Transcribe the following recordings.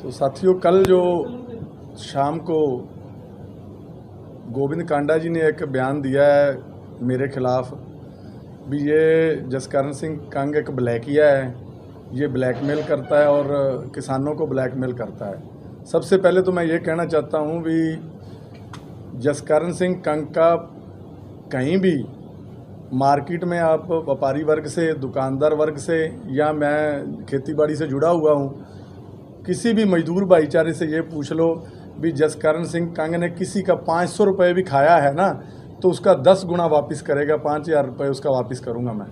तो साथियों, कल जो शाम को गोविंद कांडा जी ने एक बयान दिया है मेरे खिलाफ भी ये जसकरण सिंह कंग एक ब्लैकिया है, ये ब्लैकमेल करता है और किसानों को ब्लैकमेल करता है। सबसे पहले तो मैं ये कहना चाहता हूँ भी जसकरण सिंह कंग का कहीं भी मार्केट में आप व्यापारी वर्ग से, दुकानदार वर्ग से या मैं खेतीबाड़ी से जुड़ा हुआ हूँ, किसी भी मजदूर भाईचारे से ये पूछ लो भी जसकरण सिंह कंग ने किसी का 500 रुपये भी खाया है ना तो उसका 10 गुना वापस करेगा, 5000 रुपये उसका वापस करूँगा मैं।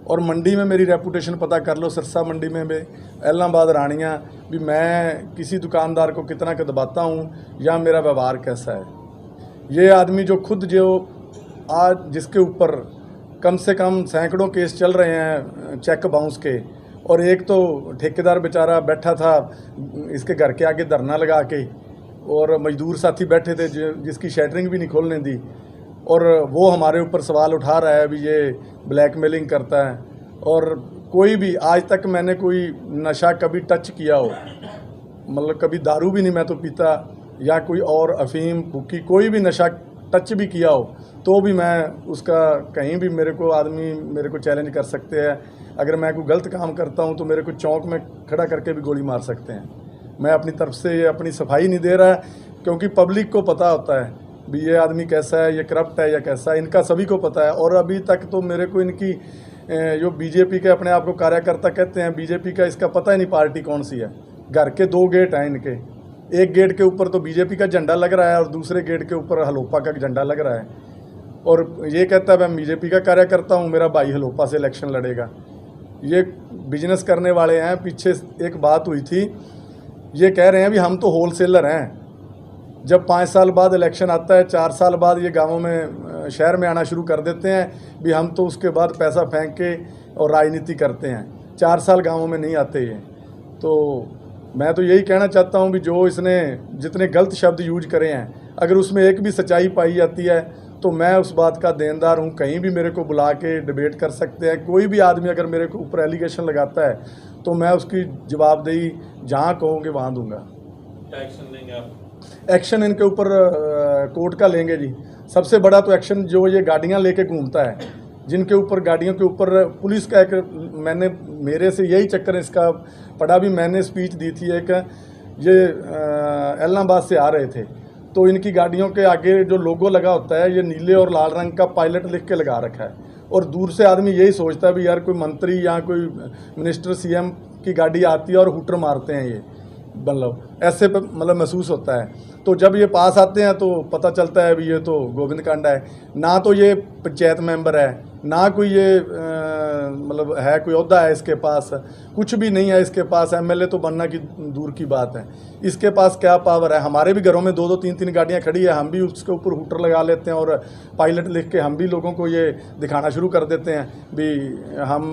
और मंडी में मेरी रेपुटेशन पता कर लो, सरसा मंडी में भी, इलाहाबाद, रानियाँ भी, मैं किसी दुकानदार को कितना का दबाता हूँ या मेरा व्यवहार कैसा है। ये आदमी जो खुद जो आज जिसके ऊपर कम से कम सैकड़ों केस चल रहे हैं चेक बाउंस के, और एक तो ठेकेदार बेचारा बैठा था इसके घर के आगे धरना लगा के, और मजदूर साथी बैठे थे जिसकी शैटरिंग भी नहीं खोलने दी, और वो हमारे ऊपर सवाल उठा रहा है भी ये ब्लैकमेलिंग करता है। और कोई भी आज तक मैंने कोई नशा कभी टच किया हो, मतलब कभी दारू भी नहीं मैं तो पीता, या कोई और अफीम भुक्की कोई भी नशा टच भी किया हो तो भी मैं उसका कहीं भी मेरे को चैलेंज कर सकते हैं। अगर मैं कोई गलत काम करता हूं तो मेरे को चौक में खड़ा करके भी गोली मार सकते हैं। मैं अपनी तरफ से ये अपनी सफाई नहीं दे रहा है, क्योंकि पब्लिक को पता होता है भी ये आदमी कैसा है, ये करप्ट है या कैसा है, इनका सभी को पता है। और अभी तक तो मेरे को इनकी जो बीजेपी के अपने आप को कार्यकर्ता कहते हैं, बीजेपी का इसका पता ही नहीं पार्टी कौन सी है। घर के 2 गेट हैं इनके, एक गेट के ऊपर तो बीजेपी का झंडा लग रहा है और दूसरे गेट के ऊपर हलोपा का झंडा लग रहा है, और ये कहता है मैं बीजेपी का कार्यकर्ता हूँ, मेरा भाई हलोपा से इलेक्शन लड़ेगा। ये बिजनेस करने वाले हैं। पीछे एक बात हुई थी, ये कह रहे हैं भी हम तो होलसेलर हैं। जब 5 साल बाद इलेक्शन आता है, 4 साल बाद ये गाँवों में शहर में आना शुरू कर देते हैं भी हम तो उसके बाद पैसा फेंक के और राजनीति करते हैं। 4 साल गाँवों में नहीं आते ये। तो मैं तो यही कहना चाहता हूँ भी जो इसने जितने गलत शब्द यूज करे हैं, अगर उसमें एक भी सच्चाई पाई जाती है तो मैं उस बात का देनदार हूँ। कहीं भी मेरे को बुला के डिबेट कर सकते हैं। कोई भी आदमी अगर मेरे को ऊपर एलिगेशन लगाता है तो मैं उसकी जवाबदेही जहाँ कहोगे वहाँ दूंगा। क्या एक्शन लेंगे आप? एक्शन इनके ऊपर कोर्ट का लेंगे जी। सबसे बड़ा तो एक्शन जो ये गाड़ियाँ लेके घूमता है, जिनके ऊपर गाड़ियों के ऊपर पुलिस का एक, मैंने मेरे से यही चक्कर इसका पड़ा भी, मैंने स्पीच दी थी एक, ये इलाहाबाद से आ रहे थे तो इनकी गाड़ियों के आगे जो लोगो लगा होता है ये नीले और लाल रंग का पायलट लिख के लगा रखा है, और दूर से आदमी यही सोचता है भी यार कोई मंत्री या कोई मिनिस्टर सीएम की गाड़ी आती है और हुटर मारते हैं ये, मतलब ऐसे मतलब महसूस होता है। तो जब ये पास आते हैं तो पता चलता है भी ये तो गोविंद कांडा है। ना तो ये पंचायत मेंबर है, ना कोई ये मतलब है कोई ओहदा है इसके पास, कुछ भी नहीं है इसके पास। एमएलए तो बनना की दूर की बात है, इसके पास क्या पावर है। हमारे भी घरों में 2-2 3-3 गाड़ियाँ खड़ी है, हम भी उसके ऊपर हुटर लगा लेते हैं और पायलट लिख के हम भी लोगों को ये दिखाना शुरू कर देते हैं भी हम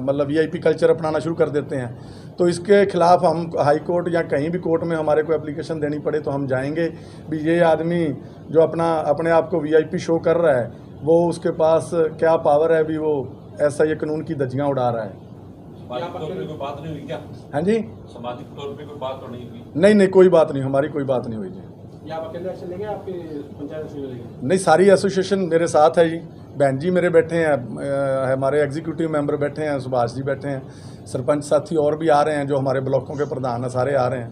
मतलब वीआईपी कल्चर अपनाना शुरू कर देते हैं। तो इसके खिलाफ हम हाई कोर्ट या कहीं भी कोर्ट में हमारे को एप्लीकेशन देनी पड़े तो हम जाएंगे भी। ये आदमी जो अपने आप को वीआईपी शो कर रहा है, वो उसके पास क्या पावर है भी, वो ऐसा ये कानून की धज्जियां उड़ा रहा है। सामाजिक तौर पे कोई बात नहीं हुई क्या? हाँ जी, सामाजिक तौर पे कोई बात तो नहीं हुई? नहीं, कोई बात नहीं, हमारी कोई बात नहीं हुई जी। आप अकेले एक्शन लेंगे, आपके पंचायत से लेंगे? नहीं, सारी एसोसिएशन मेरे साथ है जी। बहन जी मेरे बैठे हैं, हमारे एग्जीक्यूटिव मेंबर बैठे हैं, सुभाष जी बैठे हैं, सरपंच साथी और भी आ रहे हैं, जो हमारे ब्लॉकों के प्रधान हैं सारे आ रहे हैं।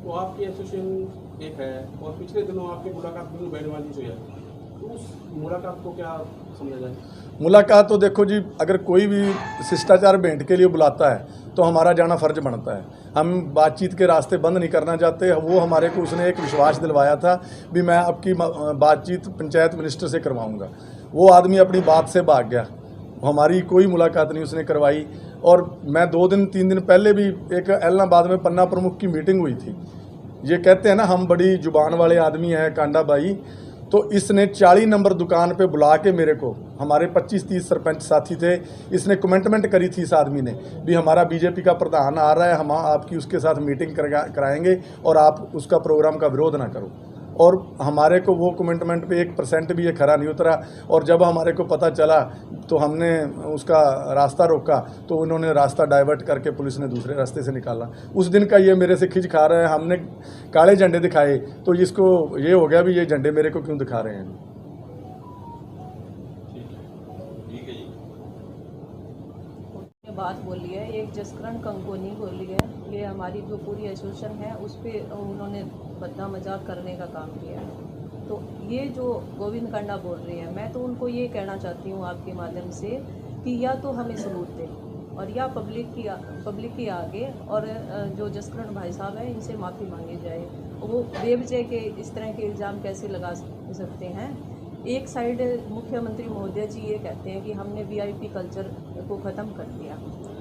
तो आपकी एसोसिएशन एक है और पिछले दिनों आपकी मुलाकात बिल्कुल बैडवाजी से हुई है, तो उस मुलाकात को क्या समझा जाए? मुलाकात तो देखो जी, अगर कोई भी शिष्टाचार भेंट के लिए बुलाता है तो हमारा जाना फ़र्ज बनता है। हम बातचीत के रास्ते बंद नहीं करना चाहते। वो हमारे को उसने एक विश्वास दिलवाया था भी मैं आपकी बातचीत पंचायत मिनिस्टर से करवाऊंगा। वो आदमी अपनी बात से भाग गया, हमारी कोई मुलाकात नहीं उसने करवाई। और मैं 2-3 दिन पहले भी एक इलाहाबाद में पन्ना प्रमुख की मीटिंग हुई थी। ये कहते हैं ना हम बड़ी जुबान वाले आदमी हैं कांडा भाई, तो इसने 40 नंबर दुकान पे बुला के मेरे को, हमारे 25-30 सरपंच साथी थे, इसने कमेंटमेंट करी थी इस आदमी ने भी हमारा बीजेपी का प्रधान आ रहा है, हम आपकी उसके साथ मीटिंग कराएंगे और आप उसका प्रोग्राम का विरोध ना करो। और हमारे को वो कमिटमेंट पे 1% भी ये खरा नहीं उतरा। और जब हमारे को पता चला तो हमने उसका रास्ता रोका, तो उन्होंने रास्ता डाइवर्ट करके पुलिस ने दूसरे रास्ते से निकाला। उस दिन का ये मेरे से खिंच खा रहा है, हमने काले झंडे दिखाए तो इसको ये हो गया भी ये झंडे मेरे को क्यों दिखा रहे हैं। ठीक है जी। बात बोली है, एक जसकरण कंकोनी बोली है, ये हमारी जो पूरी एसोसिएशन है उस पर उन्होंने बदला मजाक करने का काम किया है। तो ये जो गोविंद कांडा बोल रही है, मैं तो उनको ये कहना चाहती हूँ आपके माध्यम से कि या तो हमें सबूत दें और या पब्लिक के आगे और जो जसकरण भाई साहब हैं इनसे माफ़ी मांगी जाए। वो बेवजह के इस तरह के इल्ज़ाम कैसे लगा सकते हैं। एक साइड मुख्यमंत्री महोदय जी ये कहते हैं कि हमने वीआईपी कल्चर को ख़त्म कर दिया,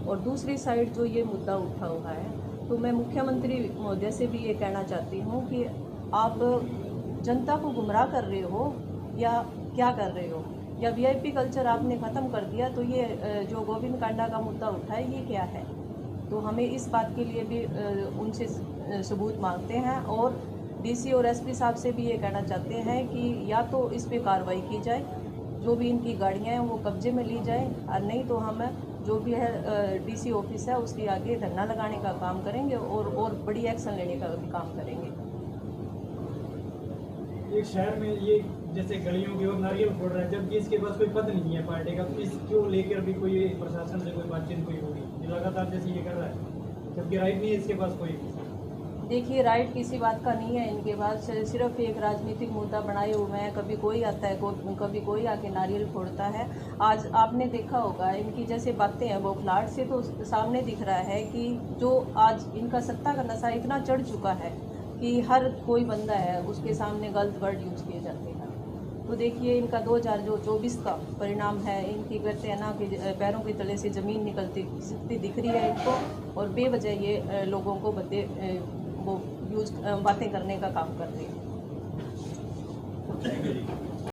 और दूसरी साइड जो ये मुद्दा उठा हुआ है, तो मैं मुख्यमंत्री महोदय से भी ये कहना चाहती हूँ कि आप जनता को गुमराह कर रहे हो या क्या कर रहे हो, या वीआईपी कल्चर आपने ख़त्म कर दिया, तो ये जो गोविंद कांडा का मुद्दा उठा है ये क्या है। तो हमें इस बात के लिए भी उनसे सबूत मांगते हैं, और डीसी और एसपी साहब से भी ये कहना चाहते हैं कि या तो इस पे कार्रवाई की जाए, जो भी इनकी गाड़ियाँ हैं वो कब्जे में ली जाए, और नहीं तो हम जो भी है डीसी ऑफिस है उसके आगे धरना लगाने का काम करेंगे और बड़ी एक्शन लेने का भी काम करेंगे। एक शहर में ये जैसे गलियों की ओर नारियल फोड़ रहा है, जबकि इसके पास कोई पद नहीं है पार्टी का, तो इसको लेकर भी कोई प्रशासन से कोई बातचीत कोई होगी लगातार जैसे ये कर रहा है, जबकि राइट नहीं है इसके पास कोई। देखिए, राइट किसी बात का नहीं है इनके पास, सिर्फ एक राजनीतिक मुद्दा बनाए हुए हैं। कभी कोई आता है, कभी कोई आके नारियल फोड़ता है। आज आपने देखा होगा इनकी जैसे बातें हैं वो फ्लाट से तो सामने दिख रहा है कि जो आज इनका सत्ता का नशा इतना चढ़ चुका है कि हर कोई बंदा है उसके सामने गलत वर्ड यूज़ किए जाते हैं। तो देखिए इनका 2024 का परिणाम है, इनकी कहते हैं ना कि पैरों के तले से ज़मीन निकलती दिख रही है इनको, और बेवजह ये लोगों को वो बातें करने का काम कर रही है। ठीक है जी।